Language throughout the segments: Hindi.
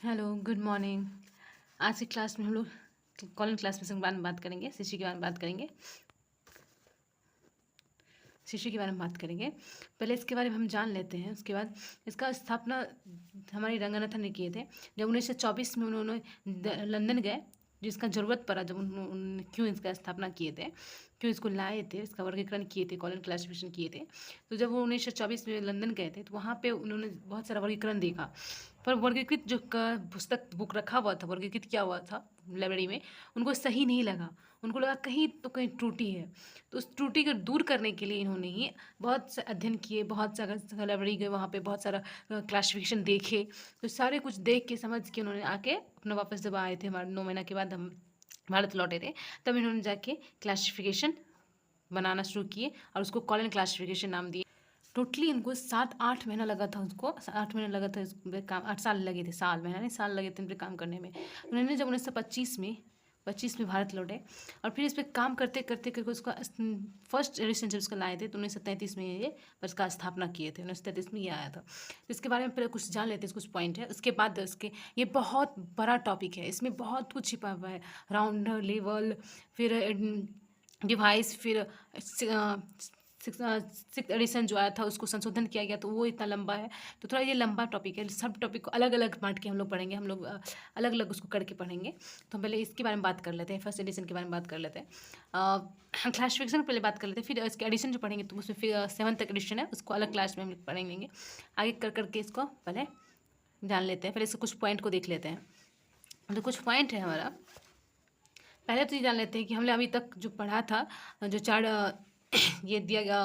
Hello, good morning. आज की क्लास में हम लोग कॉलिंग क्लासिफिकेशन के बारे में बात करेंगे, शिशि के बारे में बात करेंगे। शिशि के बारे में बात करेंगे। पहले इसके बारे में हम जान लेते हैं, उसके बाद इसका स्थापना हमारे रंगनाथन ने किए थे। जब 1924 में उन्होंने लंदन गए, जिसका ज़रूरत पड़ा, जब उन्होंने क्यों इसका स्थापना किए थे, क्यों इसको लाए थे, इसका वर्गीकरण किए थे, कॉलिंग क्लासिफिकेशन किए थे। तो जब वो 1924 में लंदन गए थे तो वहाँ पे उन्होंने बहुत सारा वर्गीकरण देखा। पर वर्गीकृत जो पुस्तक बुक रखा हुआ था, वर्गीकृत किया हुआ था लाइब्रेरी में, उनको सही नहीं लगा। उनको लगा कहीं तो कहीं त्रुटि है। तो उस त्रुटि को दूर करने के लिए इन्होंने ही बहुत से अध्ययन किए, बहुत सारा लाइब्रेरी गए, वहाँ पे बहुत सारा क्लासिफिकेशन देखे। तो सारे कुछ देख के समझ के उन्होंने आके अपना वापस जब आए थे, हमारे 9 महीना के बाद हम भारत लौटे थे, तब इन्होंने जाके क्लासिफिकेशन बनाना शुरू किए और उसको कॉलिन क्लासिफिकेशन नाम दिए। टोटली इनको 7-8 महीना लगा था, उसको 8 महीना लगा था इस पे काम, 8 साल लगे थे, साल महीना नहीं, साल लगे थे इन पर काम करने में। उन्होंने जब 1925 में भारत लौटे और फिर इस पर काम करते करते करके उसका फर्स्ट एडिशन जब उसका लाए थे तो 1933 में ये पर इसका स्थापना किए थे, 1933 में ये आया था। तो इसके बारे में पहले कुछ जान लेते हैं, कुछ पॉइंट है। उसके बाद इसके ये बहुत बड़ा टॉपिक है, इसमें बहुत कुछ छिपा हुआ है। राउंड लेवल, फिर डिवाइस, फिर सिक्स एडिशन जो आया था उसको संशोधन किया गया, तो वो इतना लंबा है। तो थोड़ा ये लंबा टॉपिक है, सब टॉपिक को अलग अलग बांट के हम लोग पढ़ेंगे, हम लोग अलग अलग उसको करके पढ़ेंगे। तो हम पहले इसके बारे में बात कर लेते हैं, फर्स्ट एडिशन के बारे में बात कर लेते हैं। क्लासिफिकेशन पहले बात कर लेते हैं, फिर इसके एडिशन जो पढ़ेंगे तो उसमें फिर 7 तक एडिशन है, उसको अलग क्लास में हम लोग पढ़ेंगे। आगे कर करके इसको पहले जान लेते हैं, पहले इसके कुछ पॉइंट को देख लेते हैं। तो कुछ पॉइंट है हमारा। पहले तो ये जान लेते हैं कि हमने अभी तक जो पढ़ा था, जो चार ये दिया गया,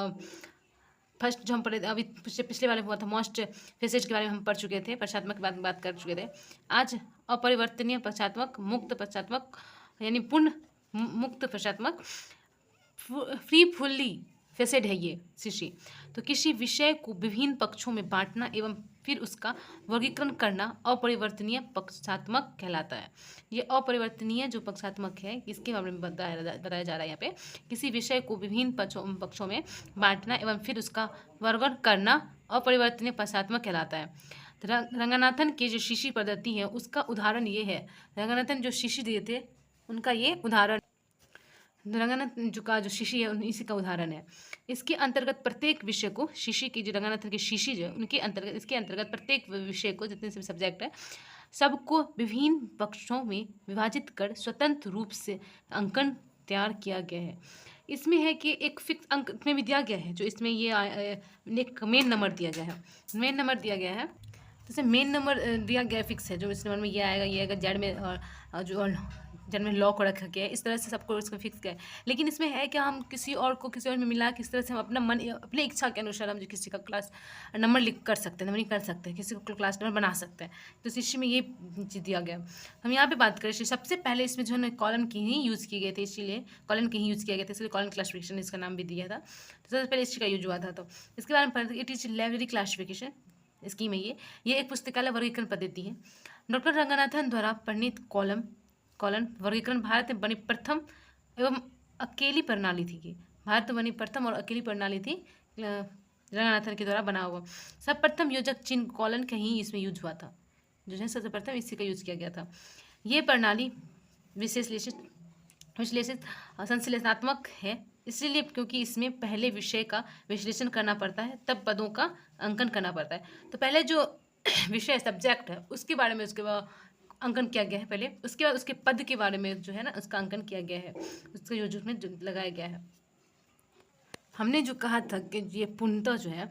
फर्स्ट जो हम पढ़े अभी पिछले वाले में हुआ था, मोस्ट फेसेज के बारे में हम पढ़ चुके थे, पश्चात्मक के बारे में बात कर चुके थे। आज अपरिवर्तनीय पश्चात्मक, मुक्त पश्चात्मक, यानी पूर्ण मुक्त पश्चात्मक, फ्री फुल्ली फेसेड है ये शिशि। तो किसी विषय को विभिन्न पक्षों में बांटना एवं फिर उसका वर्गीकरण करना अपरिवर्तनीय पक्षात्मक कहलाता है। ये अपरिवर्तनीय जो पक्षात्मक है, इसके बारे में बताया जा रहा है यहाँ पे। किसी विषय को विभिन्न पक्षों में बांटना एवं फिर उसका वर्गीकरण करना अपरिवर्तनीय पक्षात्मक कहलाता है। तो रंगनाथन की जो शिशि पद्धति है उसका उदाहरण ये है। रंगनाथन जो शिशि दिए थे उनका ये उदाहरण, रंगनाथन जो का जो शिशि है इसी का उदाहरण है। इसके अंतर्गत प्रत्येक विषय को, शिशि की जो रंगनाथन की शिशि जो है उनके अंतर्गत, इसके अंतर्गत प्रत्येक विषय को, जितने से सब्जेक्ट है सबको विभिन्न पक्षों में विभाजित कर स्वतंत्र रूप से अंकन तैयार किया गया है। इसमें है कि एक फिक्स अंक में भी दिया गया है, जो इसमें ये एक मेन नंबर दिया गया है, मेन नंबर दिया गया है। जैसे मेन नंबर दिया गया फिक्स है, जो इस नंबर में ये आएगा जेड में, और जो जेड में लॉ को रखा गया है, इस तरह से सबको इसको फिक्स किया है। लेकिन इसमें है कि हम किसी और को किसी और में मिला के इस तरह से हम अपना मन, अपनी इच्छा के अनुसार हम जो किसी का क्लास नंबर लिख कर सकते हैं, नंबरिंग कर सकते हैं, किसी को क्लास नंबर बना सकते हैं। तो शिशि में ये चीज़ दिया गया। हम यहाँ पे बात करें, सबसे पहले इसमें जो है ना कॉलम की ही यूज़ किए गए थे, इसीलिए कॉलम के ही यूज़ किया गया था, इसलिए कॉलम क्लासिफिकेशन इसका नाम भी दिया था। तो सबसे पहले इसका यूज हुआ था। तो इसके बारे में पढ़ते, it is library classification scheme है ये एक पुस्तकालय वर्गीकरण पद्धति है। डॉक्टर रंगनाथन द्वारा प्रणीत कॉलम वर्गीकरण भारत में बनी प्रथम एवं अकेली प्रणाली थी। कि भारत में बनी प्रथम और अकेली प्रणाली थी, रंगनाथन के द्वारा बना हुआ। सर्वप्रथम योजक चिन्ह कॉलन का ही इसमें यूज हुआ था, जो है सबसे प्रथम इसी का यूज किया गया था। ये प्रणाली विश्लेषित संश्लेषणात्मक है, इसलिए क्योंकि इसमें पहले विषय का विश्लेषण करना पड़ता है, तब पदों का अंकन करना पड़ता है। तो पहले जो विषय सब्जेक्ट है उसके बारे में उसके बाद अंकन किया गया है पहले, उसके बाद उसके पद के बारे में जो है ना उसका अंकन किया गया है, उसका योजना में जो लगाया गया है। हमने जो कहा था कि ये पूर्णतः जो है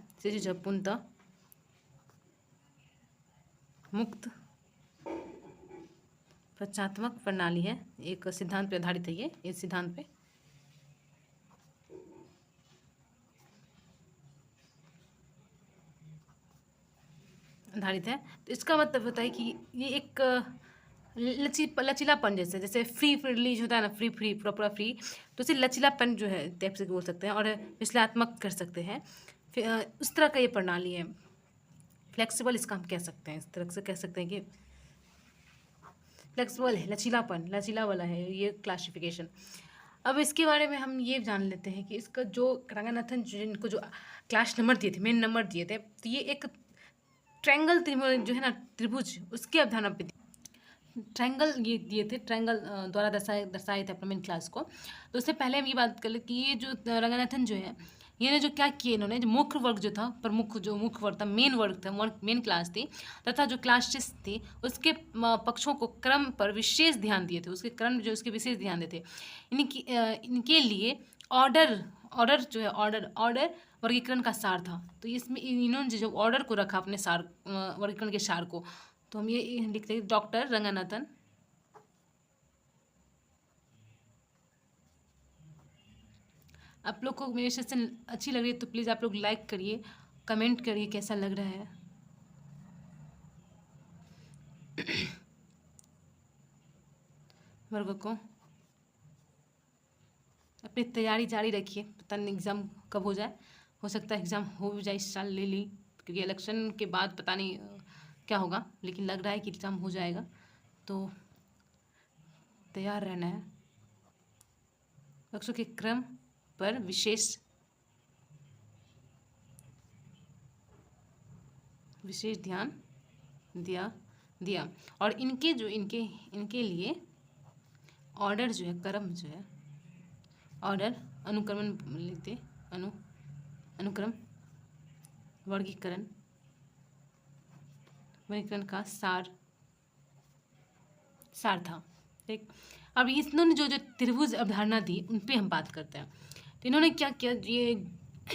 पूर्णतः मुक्त पश्चात्मक प्रणाली है, एक सिद्धांत पे आधारित है ये, इस सिद्धांत पे आधारित है। तो इसका मतलब होता है कि ये एक लचीलापन, जैसे फ्री रिलीज होता है ना, फ्री प्रॉपर फ्री, तो इसे लचीलापन जो है टाइप से बोल सकते हैं, और विश्लेषणात्मक कर सकते हैं। फिर उस तरह का ये प्रणाली है, फ्लेक्सिबल इसका हम कह सकते हैं, इस तरह से कह सकते हैं कि फ्लेक्सिबल है, लचीला वाला है ये क्लासिफिकेशन। अब इसके बारे में हम ये जान लेते हैं कि इसका जो रंगनाथन जिनको जो क्लास नंबर दिए थे, मेन नंबर दिए थे, तो ये एक ट्रायंगल जो है ना त्रिभुज, उसकी अवधारणा पे ट्रायंगल ये दिए थे, ट्रायंगल द्वारा दर्शाए थे अपने मेन क्लास को। तो उससे पहले हम ये बात कर ले कि ये जो रंगनाथन जो है, ये ने जो क्या किए, इन्होंने जो मुख्य वर्ग जो था, प्रमुख जो मुख्य वर्ग था, मेन वर्ग था, मेन क्लास थी, तथा जो क्लासेस थी उसके पक्षों को क्रम पर विशेष ध्यान दिए थे, उसके क्रम जो उसके विशेष ध्यान देते, इनके लिए ऑर्डर ऑर्डर जो है ऑर्डर वर्गीकरण का सार था। तो इसमें इन्होंने जो ऑर्डर को रखा अपने सार वर्गीकरण के सार को, तो हम ये लिखते हैं डॉक्टर रंगनाथन। आप लोग को मेरी सेशन अच्छी लग रही है तो प्लीज़ आप लोग लाइक करिए, कमेंट करिए कैसा लग रहा है। वर्गों को अपनी तैयारी जारी रखिए, पता नहीं एग्ज़ाम कब हो जाए, हो सकता है एग्ज़ाम हो भी जाए इस साल, ले ली, क्योंकि इलेक्शन के बाद पता नहीं क्या होगा, लेकिन लग रहा है कि एग्ज़ाम हो जाएगा, तो तैयार रहना है। अक्षरों के क्रम पर विशेष ध्यान दिया और इनके लिए ऑर्डर जो है, क्रम जो है, ऑर्डर अनुक्रमण लिखते अनुक्रम वर्गीकरण का सार था। ठीक, अब इन्होंने जो त्रिभुज अवधारणा दी उन पे हम बात करते हैं। तो इन्होंने क्या किया, ये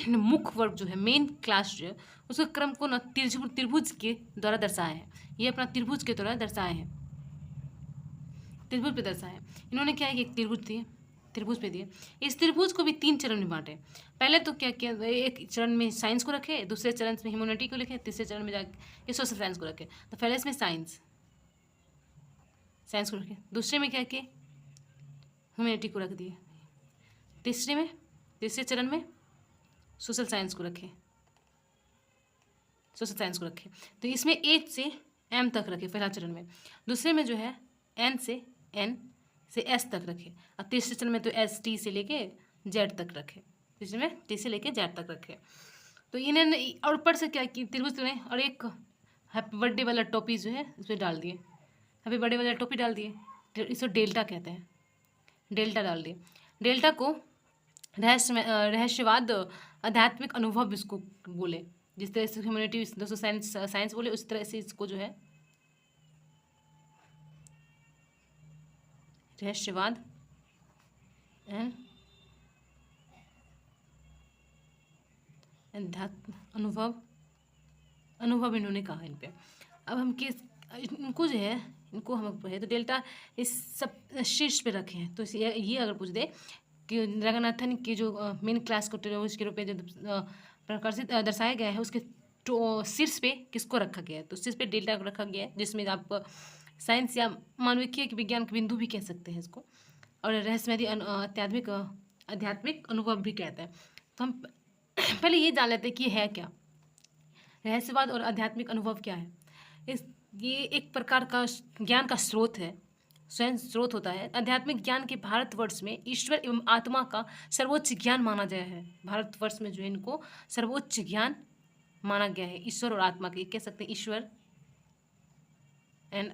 मुख्य वर्ग जो है, मेन क्लास जो है, उसके क्रम को ना त्रिभुज के द्वारा दर्शाया है। ये अपना त्रिभुज के द्वारा दर्शाए हैं, त्रिभुज पे दर्शाया है। इन्होंने क्या है कि एक त्रिभुज पे दिए, इस त्रिभुज को भी 3 चरण में बांटे। पहले तो क्या किया, एक चरण में साइंस को रखे, दूसरे चरण में ह्यूमैनिटी को लिखे, तीसरे चरण में जाके सोशल साइंस को रखे। तो पहले इसमें साइंस को रखे, दूसरे में क्या किए, ह्यूमैनिटी को रख दिए, तीसरे चरण में सोशल साइंस को रखे, तो इसमें ए से एम तक रखे पहला चरण में, दूसरे में जो है एन से एस तक रखे, और तीसरे चरण में तो एस टी से लेके जेड तक रखे, तीसरे में टी से लेके जेड तक रखे। तो इन्होंने और ऊपर से क्या की, त्रिभुज में और एक हैप्पी बर्थडे वाला टोपी जो है उस पर डाल दिए, हैप्पी बर्थडे वाला टोपी डाल दिए, इसको डेल्टा कहते हैं, डेल्टा डाल दिए। डेल्टा को रहस्यवाद आध्यात्मिक अनुभव इसको बोले, जिस तरह से ह्यूमैनिटी दोस्तों साइंस बोले, उस तरह से इसको जो है रहस्यवाद अनुभव इन्होंने कहा इन पे। अब हम इनको जो है, इनको हम पढ़े तो डेल्टा इस सब शीर्ष पे रखे हैं। तो ये अगर पूछ दे कि रंगनाथन की जो मेन क्लास को त्रिभुज के रूप में जो प्रकाशित दर्शाया गया है, उसके शीर्ष पे किसको रखा गया है, तो शीर्ष पे डेल्टा को रखा गया है, जिसमें आप साइंस या मानविकीय विज्ञान के बिंदु भी कह सकते हैं इसको, और रहस्यवादी आध्यात्मिक अनुभव भी कहते हैं। तो हम पहले ये जान लेते हैं कि है क्या रहस्यवाद और आध्यात्मिक अनुभव क्या है। ये एक प्रकार का ज्ञान का स्रोत है, स्वयं स्रोत होता है। आध्यात्मिक ज्ञान के भारतवर्ष में ईश्वर एवं आत्मा का सर्वोच्च ज्ञान माना गया है। भारतवर्ष में जो है इनको सर्वोच्च ज्ञान माना गया है, ईश्वर और आत्मा के, कह सकते हैं ईश्वर एंड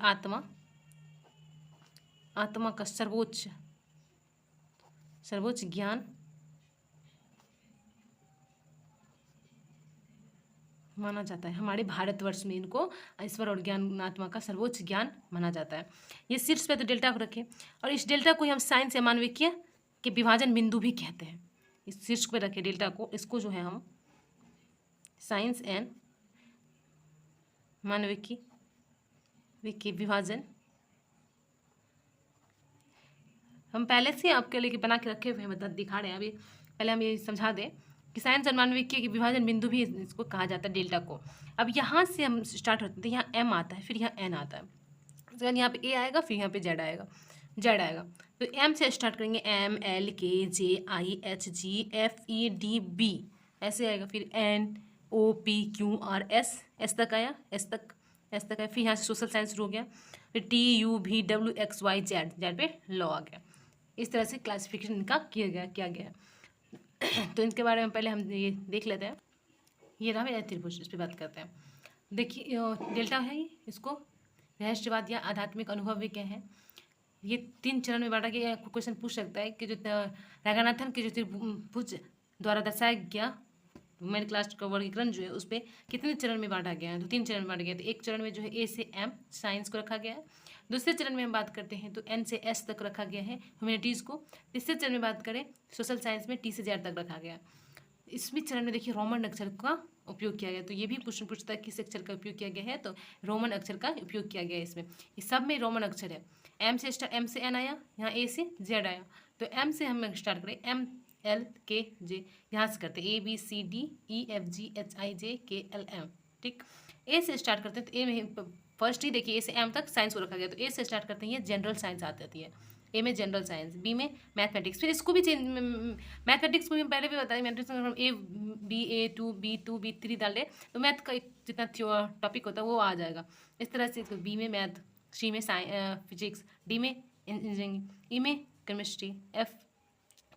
आत्मा का सर्वोच्च ज्ञान माना जाता है। हमारे भारतवर्ष में इनको ईश्वर और ज्ञान आत्मा का सर्वोच्च ज्ञान माना जाता है। ये शीर्ष पे तो डेल्टा को रखें, और इस डेल्टा को हम साइंस या मानविकीय के विभाजन बिंदु भी कहते हैं। इस शीर्ष पे रखें डेल्टा को, इसको जो है हम साइंस एंड मानविकी के विभाजन, हम पहले से आपके लिए बना के रखे हुए हैं, मतलब दिखा रहे हैं। अभी पहले हम ये समझा दें कि साइंस और मानविकी के विभाजन बिंदु भी इसको कहा जाता है, डेल्टा को। अब यहाँ से हम स्टार्ट होते हैं, यहाँ एम आता है, फिर यहाँ एन आता है, उसके बाद यहाँ पे ए आएगा, फिर यहाँ पे जेड आएगा। तो एम से स्टार्ट करेंगे, M L K J I H G F E D B ऐसे आएगा, फिर N O P Q R S तक आया, एस तक आया, फिर यहाँ से सोशल साइंस शुरू हो गया, फिर T U V W X Y Z पे लॉ आ गया। इस तरह से क्लासिफिकेशन इनका किया गया। तो इनके बारे में पहले हम ये देख लेते हैं। ये रहा मेरा त्रिभुज, इस पर बात करते हैं। देखिए डेल्टा है ये, इसको रहस्यवाद या आध्यात्मिक अनुभव भी कहे हैं। ये 3 चरण में बांटा गया। क्वेश्चन पूछ सकता है कि जो रंगनाथन के जो त्रिभुज द्वारा दर्शाया गया मेन क्लास का वर्गीकरण जो है उस पर कितने चरण में बांटा गया है, तो 3 चरण में बांटा गया। तो एक चरण में जो है ए से एम साइंस को रखा गया है। दूसरे चरण में हम बात करते हैं तो एन से एस तक रखा गया है ह्यूमैनिटीज़ को। तीसरे चरण में बात करें सोशल साइंस में टी से जेड तक रखा गया है। इसमें चरण में देखिए रोमन अक्षर का उपयोग किया गया। तो ये भी क्वेश्चन पूछता है किस अक्षर का उपयोग किया गया है, तो रोमन अक्षर का उपयोग किया गया है इसमें। इस सब में रोमन अक्षर है। एम से एन आया, यहाँ ए से जेड आया। तो एम से हम स्टार्ट करें, एम एल के जे, यहाँ से करते हैं ABCDEFGHIJKLM, ठीक। ए से स्टार्ट करते हैं तो ए में फर्स्ट ही देखिए ए से एम तक साइंस को रखा गया। तो ए से स्टार्ट करते हैं, ये जनरल साइंस आ जाती है। ए में जनरल साइंस, बी में मैथमेटिक्स। फिर इसको भी चेंज, मैथमेटिक्स को भी पहले भी बताया, मैथमेटिक्स में हम A2 B2 B3 डाल दे तो मैथ का एक जितना टॉपिक होता है वो आ जाएगा। इस तरह से बी में मैथ, सी में फिजिक्स, डी में इंजीनियरिंग, ई में chemistry, F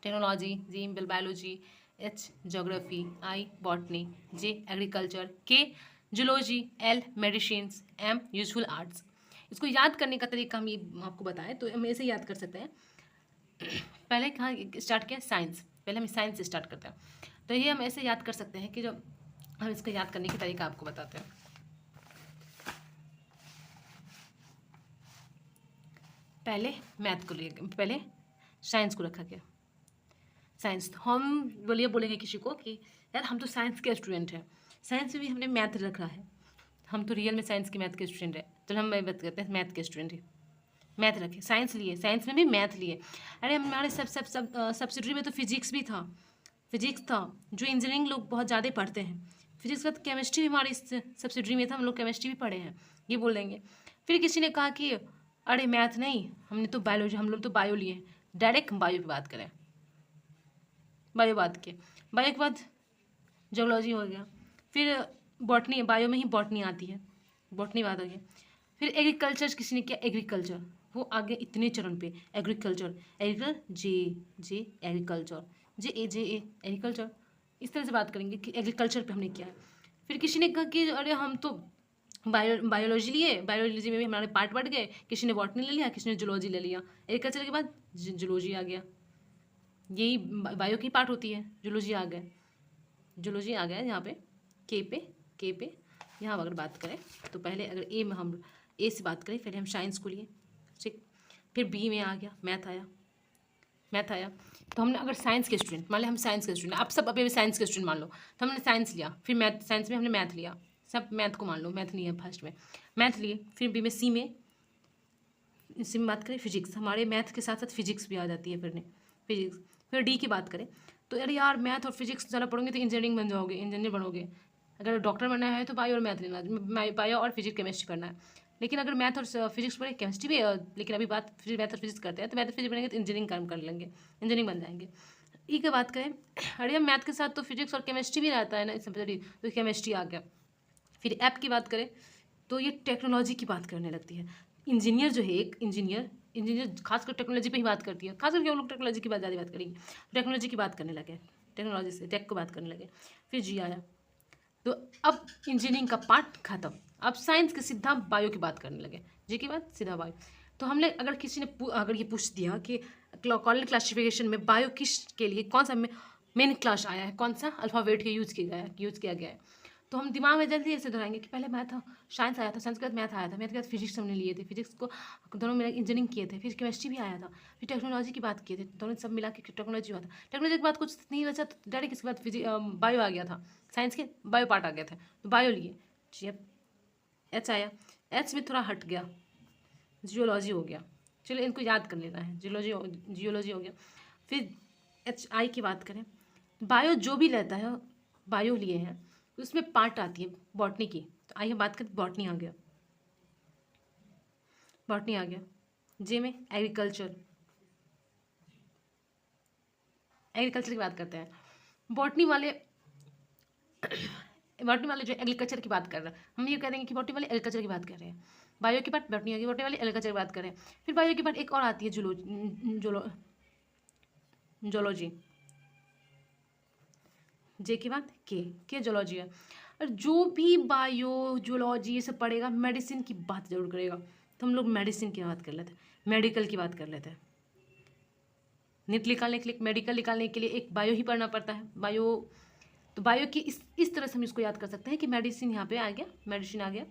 technology, G biology, H geography, I botany, J agriculture, K zoology, L medicines, M useful arts. इसको याद करने का तरीका हम ये आपको बताएं तो हम ऐसे याद कर सकते हैं। पहले कहाँ स्टार्ट किया, साइंस। पहले हम साइंस से स्टार्ट करते हैं। तो ये हम ऐसे याद कर सकते हैं कि जब हम इसको याद करने का तरीका आपको बताते हैं। पहले मैथ को लिए, पहले साइंस को रखा गया। साइंस हम बोलेंगे किसी को कि यार हम तो साइंस के स्टूडेंट हैं, साइंस में भी हमने मैथ रखा है, हम तो रियल में साइंस के मैथ के स्टूडेंट हैं, चलो हम बात करते हैं मैथ के स्टूडेंट हैं। मैथ रखे, साइंस लिए, साइंस में भी मैथ लिए। अरे हमारे सब्सिडरी में तो फिजिक्स भी था, फिजिक्स था जो इंजीनियरिंग लोग बहुत ज़्यादा पढ़ते हैं। फिजिक्स का तो केमिस्ट्री भी हमारी सब्सिडरी में था, हम लोग केमिस्ट्री भी पढ़े हैं, ये बोल देंगे। फिर किसी ने कहा कि अरे मैथ नहीं, हमने तो बायोलॉजी, हम लोग तो बायो लिए। डायरेक्ट बायो की बात करें, बायो बात किए, बायो के बाद जोलॉजी हो गया, फिर बॉटनी, बायो में ही बॉटनी आती है, बॉटनी बात हो गई। फिर एग्रीकल्चर किसी ने किया, एग्रीकल्चर वो आगे इतने चरण पे, एग्रीकल्चर, जे एग्रीकल्चर, जे एग्रीकल्चर, इस तरह से बात करेंगे कि एग्रीकल्चर पे हमने किया है। फिर किसी ने कहा कि अरे हम तो बायोलॉजी लिए, बायोलॉजी में भी हमारे पार्ट बढ़ गए, किसी ने बॉटनी ले लिया, किसी ने जूलॉजी ले लिया। एग्रीकल्चर के बाद जूलॉजी आ गया, यही बायो की पार्ट होती है। जूलॉजी आ गया, जूलॉजी आ गया यहाँ पे के पे। यहाँ अगर बात करें तो पहले अगर ए में हम ए से बात करें, पहले हम साइंस को लिए, ठीक। फिर बी में आ गया, मैथ आया। तो हमने अगर साइंस के स्टूडेंट मान लिया, हम साइंस के स्टूडेंट, आप सब अभी साइंस के स्टूडेंट मान लो, तो हमने साइंस लिया, फिर मैथ, साइंस में हमने मैथ लिया, सब मैथ को मान लो, मैथ लिया फर्स्ट में, मैथ लिए। फिर बी में सी में बात करें फिजिक्स, हमारे मैथ के साथ साथ फिजिक्स भी आ जाती है, फिजिक्स। फिर डी की बात करें तो अरे यार मैथ और फिजिक्स ज़्यादा पढ़ोगे तो इंजीनियरिंग बन जाओगे, इंजीनियर बनोगे। अगर डॉक्टर बनना है तो बायो और मैथ लेना, बायो और फिजिक्स केमिस्ट्री पढ़ना है। लेकिन अगर मैथ और फिजिक्स पढ़े, केमिस्ट्री भी, लेकिन अभी बात फिर मैथ और फिजिक्स करते हैं, तो मैथ और फिजिक्स बनेंगे तो इंजीनियरिंग काम कर लेंगे, इंजीनियरिंग बन जाएंगे। ई की बात करें, अरे हम मैथ के साथ तो फिजिक्स और केमिस्ट्री भी रहता है ना, इस तो केमिस्ट्री आ गया। फिर ऐप की बात करें तो ये टेक्नोलॉजी की बात करने लगती है। इंजीनियर जो है, एक इंजीनियर खासकर टेक्नोलॉजी पे ही बात करती है, खासकर हम लोग टेक्नोलॉजी की बात ज़्यादा बात करेंगे, टेक्नोलॉजी की बात करने लगे, टेक्नोलॉजी से टेक को बात करने लगे। फिर जी आया, तो अब इंजीनियरिंग का पार्ट खत्म, अब साइंस के सीधा बायो की बात करने लगे, जी की बात सीधा बायो। तो हमने अगर किसी ने अगर ये पूछ दिया कि कॉलेज क्लासिफिकेशन में बायो किस के लिए कौन सा मेन क्लास आया है, कौन सा अल्फ़ाबेट यूज़ किया गया है, तो हम दिमाग में जल्दी ऐसे दोहराएंगे कि पहले मैथ साइंस आया था, साइंस के बाद मैथ आया था, मैथ के बाद फिजिक्स हमने लिए थे, फिजिक्स को दोनों मिला इंजीनियरिंग किए थे, फिर केमिस्ट्री भी आया था, फिर टेक्नोलॉजी की बात किए थे, दोनों सब मिला के टेक्नोलॉजी हुआ था। टेक्नोलॉजी के बाद कुछ नहीं बचा तो डायरेक्ट इसके बाद बायो आ गया था, साइंस के बायो पार्ट आ गया था, तो बायो लिए। जी अब एच आया, एच में थोड़ा हट गया, जियोलॉजी हो गया, चलो इनको याद कर लेना है, जियोलॉजी हो गया। फिर एच आई की बात करें, बायो जो भी लेता है, बायो लिए हैं उसमें पार्ट आती है बॉटनी की, तो आइए बात करें, बॉटनी आ गया, जे में एग्रीकल्चर की बात करते हैं। बॉटनी वाले जो एग्रीकल्चर की बात कर रहे हैं, हम ये कह देंगे कि बॉटनी वाले एग्रीकल्चर की बात कर रहे हैं। बायो के बाद बॉटनी होगी, बॉटनी वाले एग्रीकल्चर की बात करें। फिर बायो के बाद एक और आती है जूलॉजी, जे के बाद के जूलॉजी है। और जो भी बायो जूलॉजी ये सब पढ़ेगा मेडिसिन की बात जरूर करेगा। तो हम लोग मेडिसिन की बात कर लेते हैं, मेडिकल की बात कर लेते हैं। नीट निकालने के लिए, मेडिकल निकालने के लिए एक बायो ही पढ़ना पड़ता है। बायो, तो बायो की इस तरह से हम इसको याद कर सकते हैं कि मेडिसिन यहाँ पे आ गया, मेडिसिन आ गया,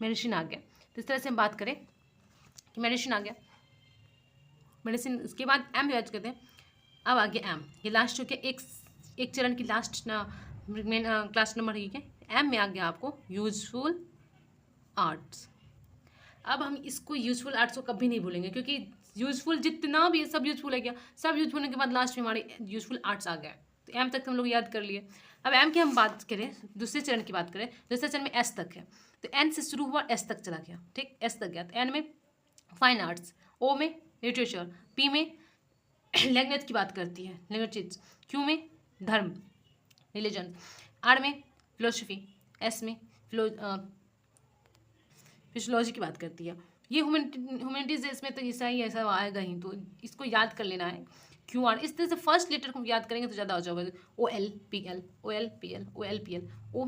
मेडिसिन आ गया। तो इस तरह से हम बात करें कि मेडिसिन आ गया, मेडिसिन। उसके बाद एम याद करते हैं। अब आ गया एम, ये लास्ट हो गया, एक चरण की लास्ट मेन क्लास नंबर है। एम में आ गया आपको यूजफुल आर्ट्स। अब हम इसको यूजफुल आर्ट्स को कभी नहीं भूलेंगे, क्योंकि यूजफुल जितना भी सब यूजफुल है, क्या सब यूजफुल होने के बाद लास्ट में हमारे यूजफुल आर्ट्स आ गया। तो एम तक हम लोग याद कर लिए। अब एम की हम बात करें, दूसरे चरण की बात करें, दूसरे चरण में एस तक है। तो एन से शुरू हुआ एस तक चला गया, ठीक, एस तक गया। तो एन में फाइन आर्ट्स, ओ में लिटरेचर, पी में लैंग्वेज की बात करती है, लैंग्वेज, क्यू में धर्म, रिलीजन, आर में फिलोसफी, एस में फिजियोलॉजी की बात करती है। ये ह्यूमैनिटीज इसमें तो ऐसा आएगा ही, तो इसको याद कर लेना है। क्यू आर, इस तरह से फर्स्ट लेटर को याद करेंगे तो ज़्यादा हो जाएगा। O L P L, O L P L, O L P L. O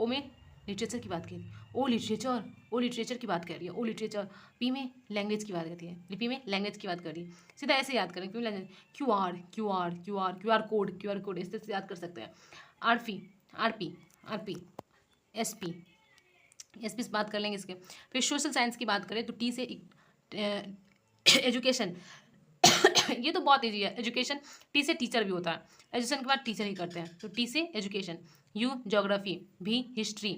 में लिटरेचर की बात करी, ओ लिटरेचर की बात कर रही है, ओ लिटरेचर। पी में लैंग्वेज की बात करती है, पी में लैंग्वेज की बात कर रही है। सीधा ऐसे याद करें, क्यों लैंग्वेज। क्यू आर कोड, इस तरह से याद कर सकते हैं। आर पी एस पी से बात कर लेंगे इसके। फिर सोशल साइंस की बात करें तो टी से एजुकेशन ये तो बहुत ईजी है, एजुकेशन। टी से टीचर भी होता है, एजुकेशन के बाद टीचर ही करते हैं, तो टी से एजुकेशन। यू ज्योग्राफी, भी history,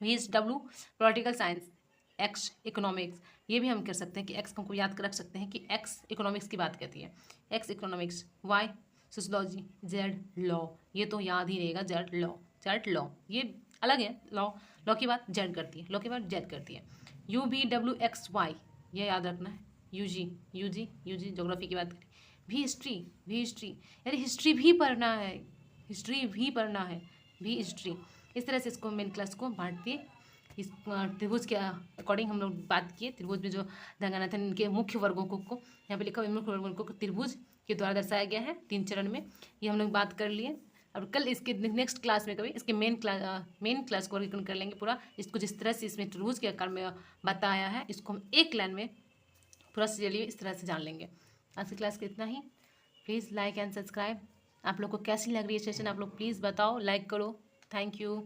W political science, x economics. ये भी हम कर सकते हैं कि एक्स हमको याद कर रख सकते हैं कि एक्स इकोनॉमिक्स की बात करती है, X economics. Y sociology, Z law, ये तो याद ही रहेगा, जेड लॉ ये अलग है। लॉ की बात जेड करती है, लॉ की बात जेड करती है। यू भी डब्ल्यू एक्स वाई, ये याद रखना है। यूजी ज्योग्राफी की बात करें। भी हिस्ट्री, यानी हिस्ट्री भी पढ़ना है, भी हिस्ट्री। इस तरह से इसको मेन क्लास को बांटते हैं। इस त्रिभुज के अकॉर्डिंग हम लोग बात किए। त्रिभुज में जो रंगनाथन इनके मुख्य वर्गों को यहाँ पे लिखा हुआ, मुख्य वर्गों को त्रिभुज के द्वारा दर्शाया गया है 3 चरण में। ये हम लोग बात कर लिए। और कल इसके नेक्स्ट क्लास में कभी इसके मेन क्लास को रिकन कर लेंगे पूरा। इसको जिस तरह से इसमें त्रिभुज के आकार में बताया है, इसको हम एक लाइन में पूरा चलिए इस तरह से जान लेंगे। आज की क्लास का इतना ही। Please like and subscribe. आप लोग को कैसी लग रही है सेशन, आप लोग प्लीज़ बताओ, लाइक करो। Thank you.